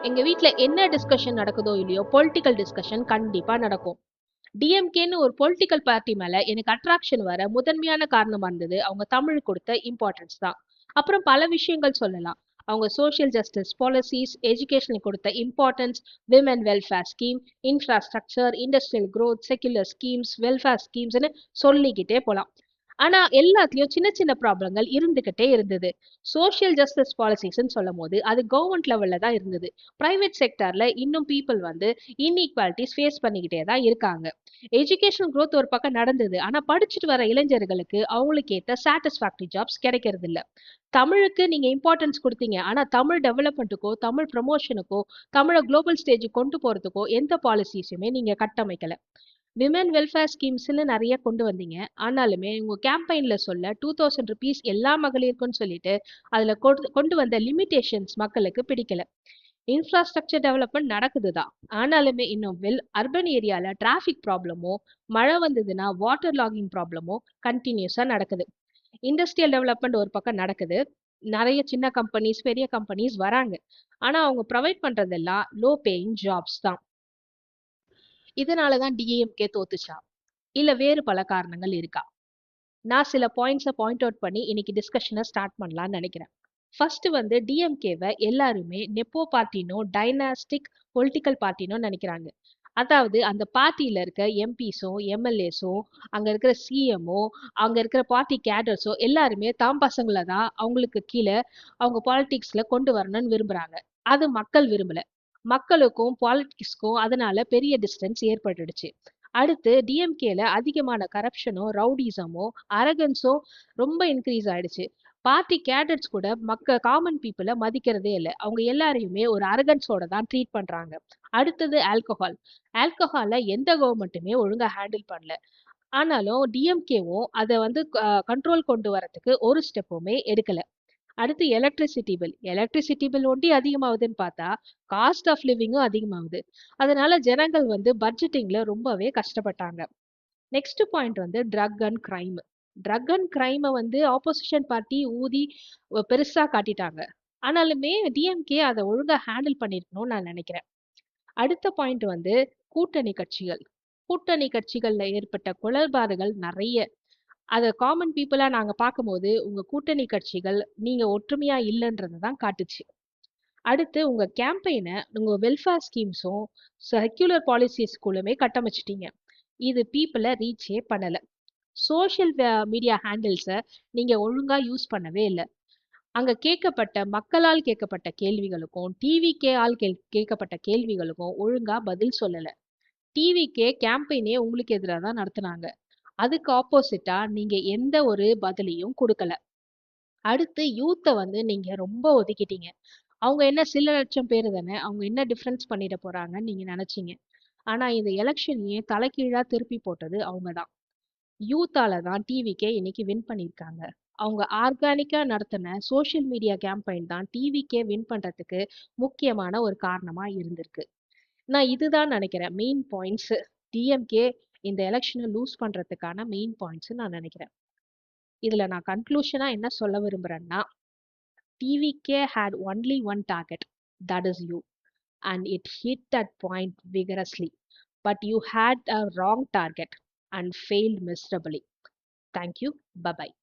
எங்க வீட்ல என்ன டிஸ்கஷன் நடக்குதோ இல்லையோ பொலிட்டிக்கல் டிஸ்கஷன் கண்டிப்பா நடக்கும். டிஎம்கேன்னு ஒரு பொலிட்டிக்கல் பார்ட்டி மேல எனக்கு அட்ராக்ஷன் வர முதன்மையான காரணமா இருந்தது அவங்க தமிழ் கொடுத்த இம்பார்ட்டன்ஸ் தான். அப்புறம் பல விஷயங்கள் சொல்லலாம். அவங்க சோஷியல் ஜஸ்டிஸ் பாலிசிஸ், எஜுகேஷனுக்கு கொடுத்த importance, women welfare scheme, infrastructure, industrial growth, secular schemes, welfare ஸ்கீம்ஸ்னு சொல்லிக்கிட்டே போலாம். ஆனா எல்லாத்துலயும் சின்ன சின்ன ப்ராப்ளங்கள் இருந்துகிட்டே இருந்தது. சோஷியல் ஜஸ்டிஸ் பாலிசிஸ்ன்னு சொல்லும் போது அது கவர்மெண்ட் லெவல்ல தான் இருந்தது. பிரைவேட் செக்டார்ல இன்னும் பீப்புள் வந்து இன்இக்வாலிட்டிஸ் ஃபேஸ் பண்ணிக்கிட்டே தான் இருக்காங்க. எஜுகேஷன் growth ஒரு பக்கம் நடந்தது. ஆனா படிச்சுட்டு வர இளைஞர்களுக்கு அவங்களுக்கு ஏத்த சாட்டிஸ்ஃபேக்டரி ஜாப்ஸ் கிடைக்கிறது இல்ல. தமிழுக்கு நீங்க இம்பார்ட்டன்ஸ் கொடுத்தீங்க. ஆனா தமிழ் டெவலப்மெண்ட்டுக்கோ, தமிழ் ப்ரமோஷனுக்கோ, தமிழ குளோபல் ஸ்டேஜுக்கு கொண்டு போறதுக்கோ எந்த பாலிசிஸுமே நீங்க கட்டமைக்கல. விமன் வெல்ஃபேர் ஸ்கீம்ஸ்ன்னு நெறைய கொண்டு வந்தீங்க. ஆனாலுமே உங்க கேம்பெயின்ல சொல்ல ₹2000 எல்லா மகளிருக்கும்னு சொல்லிட்டு, அதுல கொண்டு வந்த லிமிட்டேஷன்ஸ் மக்களுக்கு பிடிக்கல. இன்ஃப்ராஸ்ட்ரக்சர் டெவலப்மெண்ட் நடக்குது தான். ஆனாலுமே இன்னும் அர்பன் ஏரியால டிராஃபிக் ப்ராப்ளமோ, மழை வந்ததுன்னா வாட்டர் லாகிங் ப்ராப்ளமோ கன்டினியூஸா நடக்குது. இண்டஸ்ட்ரியல் டெவலப்மெண்ட் ஒரு பக்கம் நடக்குது. நெறைய சின்ன கம்பெனிஸ், பெரிய கம்பெனிஸ் வராங்க. ஆனா அவங்க ப்ரொவைட் பண்றதெல்லாம் லோ பேயிங் ஜாப்ஸ் தான். இதனால தான் டிஎம்கே தோத்துச்சா? இல்ல வேறு பல காரணங்கள் இருக்கா? நான் சில பாயிண்ட்ஸ பாயிண்ட் அவுட் பண்ணி இன்னைக்கு டிஸ்கஷன ஸ்டார்ட் பண்ணலாம்னு நெனைக்கிறேன். ஃபர்ஸ்ட் வந்து டிஎம்கேவ எல்லாருமே நெப்போ பார்ட்டினோ, டைனாஸ்டிக் பொலிட்டிக்கல் பார்ட்டினோ நெனைக்கிறாங்க. அதாவது அந்த பார்ட்டியில இருக்க எம்பிஸோ, எம்எல்ஏஸோ, அங்க இருக்கிற சிஎம்மோ, அங்க இருக்கிற பார்ட்டி கேடர்ஸோ எல்லாருமே தாம் பசங்கள தான் அவங்களுக்கு கீழ அவங்க பாலிடிக்ஸ்ல கொண்டு வரணும்னு விரும்புறாங்க. அது மக்கள் விரும்பல. மக்களுக்கும் பாலிடிக்ஸ்க்கும் அதனால பெரிய டிஸ்டன்ஸ் ஏற்பட்டுடுச்சு. அடுத்து டிஎம்கேல அதிகமான கரப்ஷனும், ரவுடிசமும், அரகன்ஸும் ரொம்ப இன்க்ரீஸ் ஆயிடுச்சு. பார்ட்டி கேடட்ஸ் கூட காமன் பீப்புள மதிக்கிறதே இல்ல. அவங்க எல்லாரையுமே ஒரு அரகன்ஸோட தான் ட்ரீட் பண்றாங்க. அடுத்தது ஆல்கஹால். ஆல்கஹால எந்த கவர்மெண்ட்டுமே ஒழுங்கா ஹேண்டில் பண்ணல. ஆனாலும் டிஎம்கேவும் அத வந்து கண்ட்ரோல் கொண்டு வரதுக்கு ஒரு ஸ்டெப்புமே எடுக்கல. அடுத்து எலக்ட்ரிசிட்டி பில். எலக்ட்ரிசிட்டி பில் ஒண்டி அதிகமாகுதுன்னு பார்த்தா, காஸ்ட் ஆஃப் லிவிங்கும் அதிகமாகுது. அதனால ஜனங்கள் வந்து பட்ஜெட்டிங்ல ரொம்பவே கஷ்டப்பட்டாங்க. நெக்ஸ்ட் பாயிண்ட் வந்து drug and crime. Drug and கிரைம வந்து ஆப்போசிஷன் பார்ட்டி ஊதி பெருசா காட்டிட்டாங்க. ஆனாலுமே டிஎம்கே அத ஒழுங்கா ஹேண்டில் பண்ணியிருக்கணும்னு நான் நினைக்கிறேன். அடுத்த பாயிண்ட் வந்து கூட்டணி கட்சிகள். கூட்டணி கட்சிகள்ல ஏற்பட்ட குளறுபாடுகள் நெறைய. அத காமன் பீப்பிளா நாங்க பார்க்கும்போது, உங்க கூட்டணி கட்சிகள் நீங்க ஒற்றுமையா இல்லன்றத தான் காட்டுச்சு. அடுத்து உங்க கேம்பெயின உங்க வெல்ஃபேர் ஸ்கீம்ஸும், செக்யூலர் பாலிசிஸ்குள்ளுமே கட்டமைச்சுட்டீங்க. இது பீப்பிள ரீச்சே பண்ணல. சோஷியல் மீடியா ஹேண்டில்ஸ நீங்க ஒழுங்கா யூஸ் பண்ணவே இல்ல. அங்க மக்களால் கேட்கப்பட்ட கேள்விகளுக்கும், டிவிகே ஆல் கேட்கப்பட்ட கேள்விகளுக்கும் ஒழுங்கா பதில் சொல்லல. டிவிகே கேம்பெயினே உங்களுக்கு எதிரா தான் நடத்துனாங்க. அதுக்கு ஆப்போசிட்டா நீங்க எந்த ஒரு பதிலையும் குடுக்கல. அடுத்து யூத்த வந்து நீங்க ரொம்ப ஒதுக்கிட்டீங்க. அவங்க என்ன சில லட்சம் பேரு தானே. அவங்க என்ன டிஃபரன்ஸ் பண்ணிட போறாங்கன்னு நீங்க நெனச்சீங்க. ஆனா இந்த எலக்ஷனையே தலைகீழா திருப்பி போட்டது அவங்க தான். யூத்தால தான் டிவிகே இன்னைக்கு வின் பண்ணியிருக்காங்க. அவங்க ஆர்கானிக்கா நடத்தின சோஷியல் மீடியா கேம்பெயின் தான் டிவிகே வின் பண்றதுக்கு முக்கியமான ஒரு காரணமா இருந்திருக்கு. நான் இதுதான் நினைக்கிறேன் மெயின் பாயிண்ட்ஸ். டிஎம்கே இந்த எலெக்ஷனை லூஸ் பண்றதுக்கான மெயின் பாயிண்ட்ஸ் நான் நினைக்கிறேன். இதுல நான் கன்க்ளூஷனா என்ன சொல்ல விரும்புறேன்னா, TVK had only one target, that is you, and it hit that point vigorously. But you had a wrong target and failed miserably. Thank you. Bye bye.